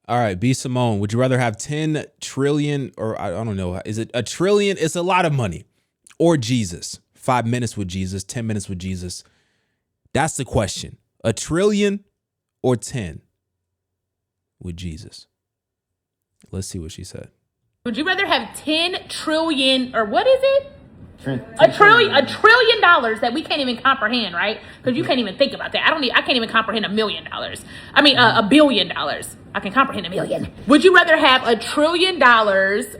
All right, B. Simone, would you rather have 10 trillion, or I don't know, is it a trillion? It's a lot of money. Or Jesus? 5 minutes with Jesus, 10 minutes with Jesus. That's the question. A trillion or 10 with Jesus? Let's see what she said. Would you rather have 10 trillion, or what is it? A trillion dollars that we can't even comprehend, right? Because you can't even think about that. I can't even comprehend $1 million. I mean, $1 billion. I can comprehend a million. Would you rather have $1 trillion,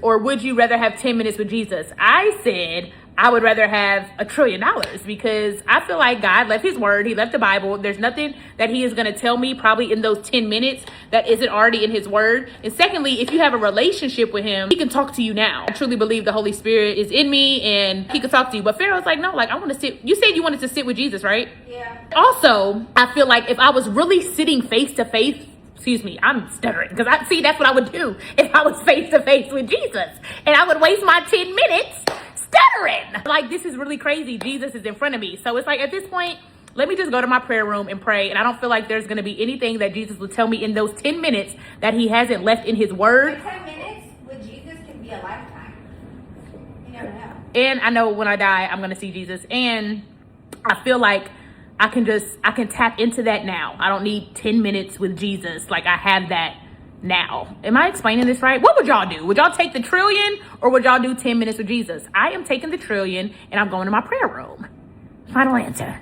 or would you rather have 10 minutes with Jesus? I said I would rather have $1 trillion, because I feel like God left his word. He left the Bible. There's nothing that he is going to tell me probably in those 10 minutes that isn't already in his word. And secondly, if you have a relationship with him, he can talk to you now. I truly believe the Holy Spirit is in me and he can talk to you. But Pharaoh's like, no, like, I want to sit. You said you wanted to sit with Jesus, right? Yeah. Also, I feel like if I was really sitting face to face, excuse me, I'm stuttering, because that's what I would do if I was face to face with Jesus, and I would waste my 10 minutes stuttering. Like, this is really crazy. Jesus is in front of me. So it's like, at this point, let me just go to my prayer room and pray. And I don't feel like there's going to be anything that Jesus will tell me in those 10 minutes that he hasn't left in his word. But 10 minutes with Jesus can be a lifetime. You never know. And I know when I die, I'm going to see Jesus. And I feel like I can tap into that now. I don't need 10 minutes with Jesus. Like, I have that now. Am I explaining this right? What would y'all do? Would y'all take the trillion, or would y'all do 10 minutes with Jesus? I am taking the trillion and I'm going to my prayer room. Final answer.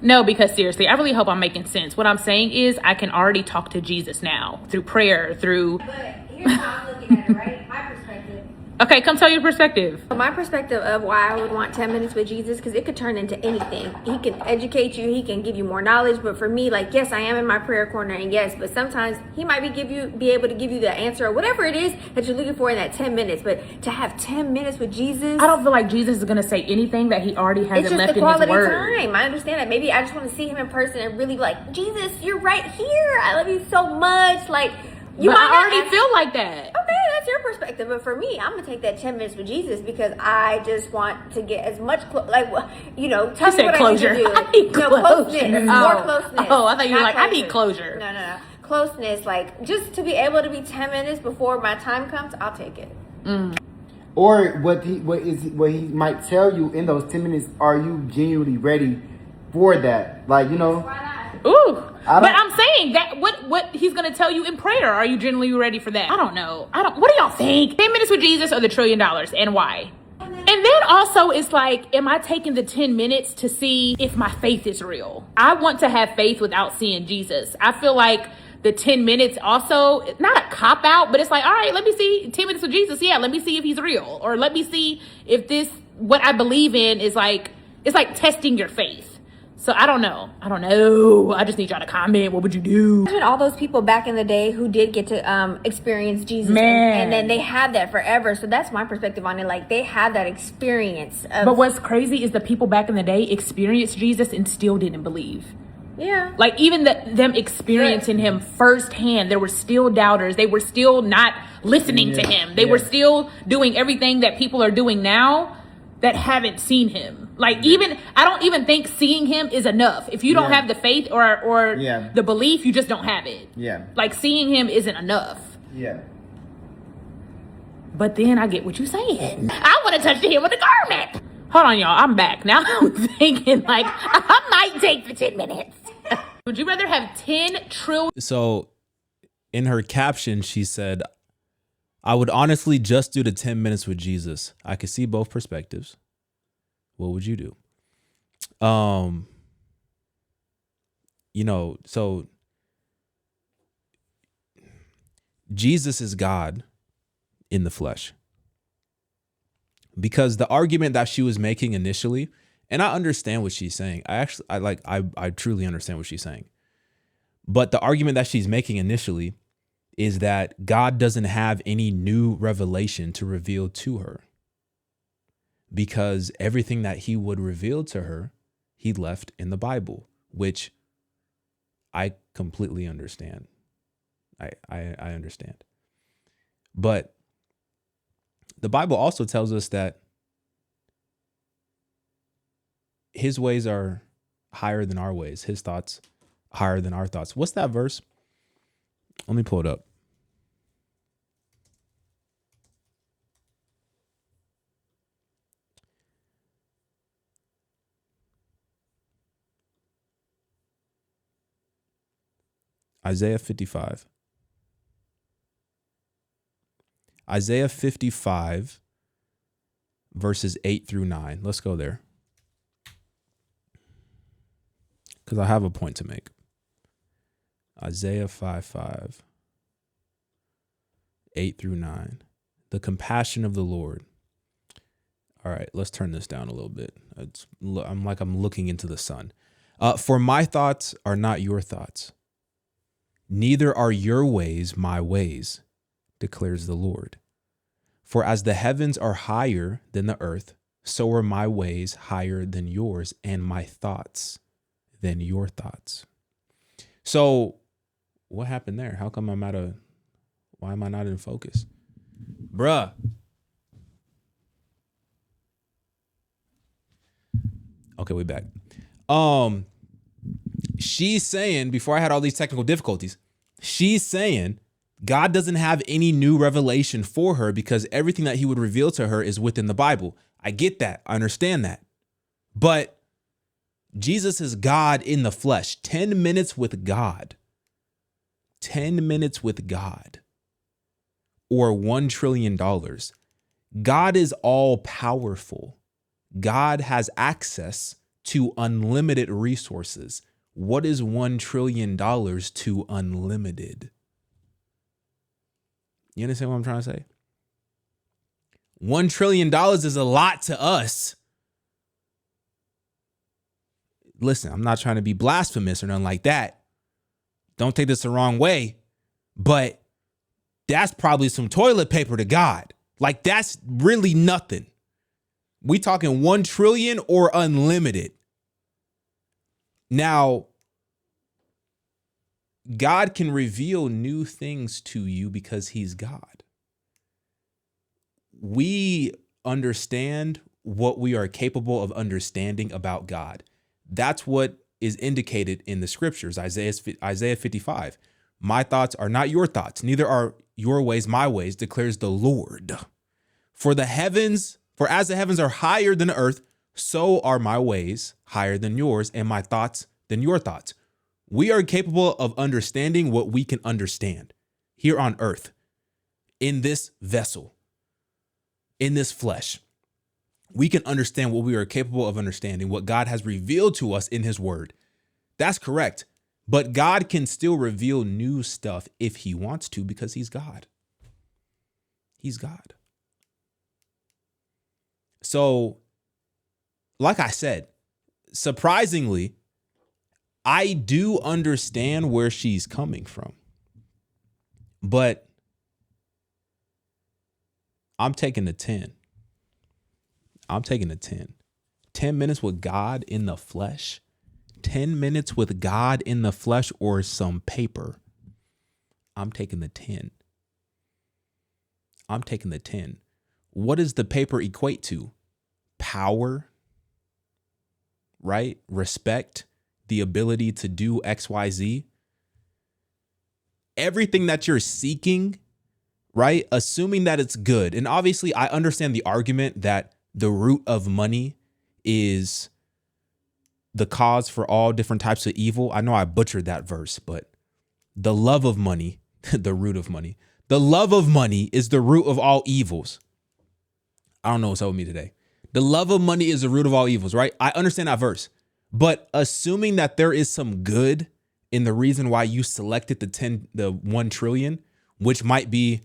No, because seriously, I really hope I'm making sense. What I'm saying is I can already talk to Jesus now through prayer, through... But here's how I'm looking at it, right? My perspective. Okay, come tell your perspective. My perspective of why I would want 10 minutes with Jesus, because it could turn into anything. He can educate you, he can give you more knowledge. But for me, like, yes, I am in my prayer corner, and yes, but sometimes he might be able to give you the answer or whatever it is that you're looking for in that 10 minutes. But to have 10 minutes with Jesus, I don't feel like Jesus is going to say anything that he already hasn't it's just left the in his quality word. time. I understand that. Maybe I just want to see him in person and really be like, Jesus, you're right here. I love you so much. Like, you but might I already feel like that. Okay, that's your perspective. But for me, I'm gonna take that 10 minutes with Jesus, because I just want to get as much tell me what closure. I need to do. I need closeness, more closeness. Oh, I thought you were like, closure. I need closure. No. Closeness, like, just to be able to be 10 minutes before my time comes, I'll take it. Or what he might tell you in those 10 minutes, are you genuinely ready for that? Like, Why not? Ooh. But I'm saying that what he's gonna tell you in prayer. Are you genuinely ready for that? I don't know. What do y'all think? 10 minutes with Jesus or the $1 trillion, and why? And then also, it's like, am I taking the 10 minutes to see if my faith is real? I want to have faith without seeing Jesus. I feel like the 10 minutes also, not a cop out, but it's like, all right, let me see 10 minutes with Jesus. Yeah, let me see if he's real, or let me see if what I believe in is like, it's like testing your faith. So I don't know. I just need y'all to comment. What would you do? Imagine all those people back in the day who did get to experience Jesus, and then they have that forever. So that's my perspective on it. Like, they have that experience. But what's crazy is the people back in the day experienced Jesus and still didn't believe. Yeah. Like, even them experiencing him firsthand, there were still doubters. They were still not listening to him. They were still doing everything that people are doing now that haven't seen him. Like, I don't even think seeing him is enough. If you don't have the faith or the belief, you just don't have it. Yeah. Like, seeing him isn't enough. Yeah. But then I get what you're saying. I want to touch the hem of the garment. Hold on, y'all. I'm back. Now I'm thinking, like, I might take the 10 minutes. Would you rather have 10 trillion? So in her caption, she said, I would honestly just do the 10 minutes with Jesus. I could see both perspectives. What would you do? So Jesus is God in the flesh. Because the argument that she was making initially, and I understand what she's saying. I truly understand what she's saying. But the argument that she's making initially is that God doesn't have any new revelation to reveal to her, because everything that he would reveal to her, he left in the Bible, which I completely understand. I understand. But the Bible also tells us that his ways are higher than our ways, his thoughts higher than our thoughts. What's that verse? Let me pull it up. Isaiah 55. Isaiah 55, verses 8 through 9. Let's go there. Because I have a point to make. Isaiah 55, 8 through 9. The compassion of the Lord. All right, let's turn this down a little bit. I'm looking into the sun. For my thoughts are not your thoughts, neither are your ways my ways, declares the Lord. For as the heavens are higher than the earth, so are my ways higher than yours, and my thoughts than your thoughts. So what happened there? How come why am I not in focus? Bruh. Okay, we back. She's saying, before I had all these technical difficulties, she's saying God doesn't have any new revelation for her because everything that he would reveal to her is within the Bible. I get that. I understand that. But Jesus is God in the flesh. 10 minutes with God. 10 minutes with God. Or $1 trillion. God is all powerful. God has access to unlimited resources. What is $1 trillion to unlimited? You understand what I'm trying to say? $1 trillion is a lot to us. Listen, I'm not trying to be blasphemous or nothing like that. Don't take this the wrong way, but that's probably some toilet paper to God. Like, that's really nothing. We talking 1 trillion or unlimited. Now, God can reveal new things to you because he's God. We understand what we are capable of understanding about God. That's what is indicated in the scriptures. Isaiah 55. My thoughts are not your thoughts, neither are your ways my ways, declares the Lord. For as the heavens are higher than the earth, so are my ways higher than yours, and my thoughts than your thoughts. We are capable of understanding what we can understand here on earth, in this vessel, in this flesh. We can understand what we are capable of understanding, what God has revealed to us in his word. That's correct. But God can still reveal new stuff if he wants to, because he's God. He's God. So, like I said, surprisingly, I do understand where she's coming from. But I'm taking the 10. I'm taking the 10. 10 minutes with God in the flesh. 10 minutes with God in the flesh or some paper. I'm taking the 10. I'm taking the 10. What does the paper equate to? Power, right? Respect, the ability to do X, Y, Z. Everything that you're seeking, right? Assuming that it's good. And obviously, I understand the argument that the root of money is the cause for all different types of evil. I know I butchered that verse, but the love of money, the root of money, the love of money is the root of all evils. I don't know what's up with me today. The love of money is the root of all evils, right? I understand that verse, but assuming that there is some good in the reason why you selected the 1 trillion, which might be,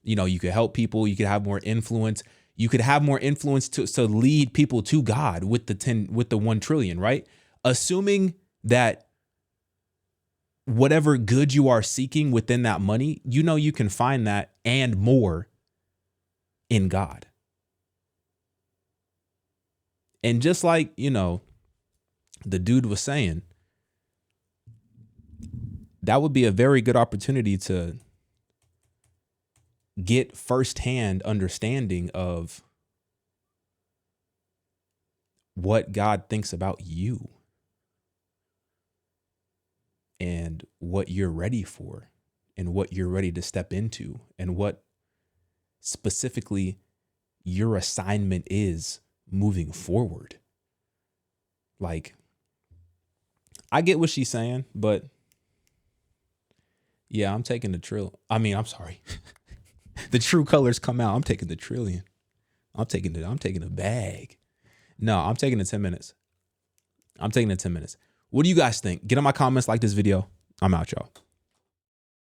you could help people, you could have more influence. You could have more influence to lead people to God with the 1 trillion, right? Assuming that whatever good you are seeking within that money, you can find that and more in God. And just like, the dude was saying, that would be a very good opportunity to get firsthand understanding of what God thinks about you and what you're ready for and what you're ready to step into and what specifically your assignment is moving forward. Like, I get what she's saying, but Yeah, I'm taking the trill. I mean, I'm sorry. The true colors come out. I'm taking the trillion. I'm taking the bag. No, I'm taking the 10 minutes. I'm taking the 10 minutes. What do you guys think? Get in my comments, like this video. I'm out, y'all.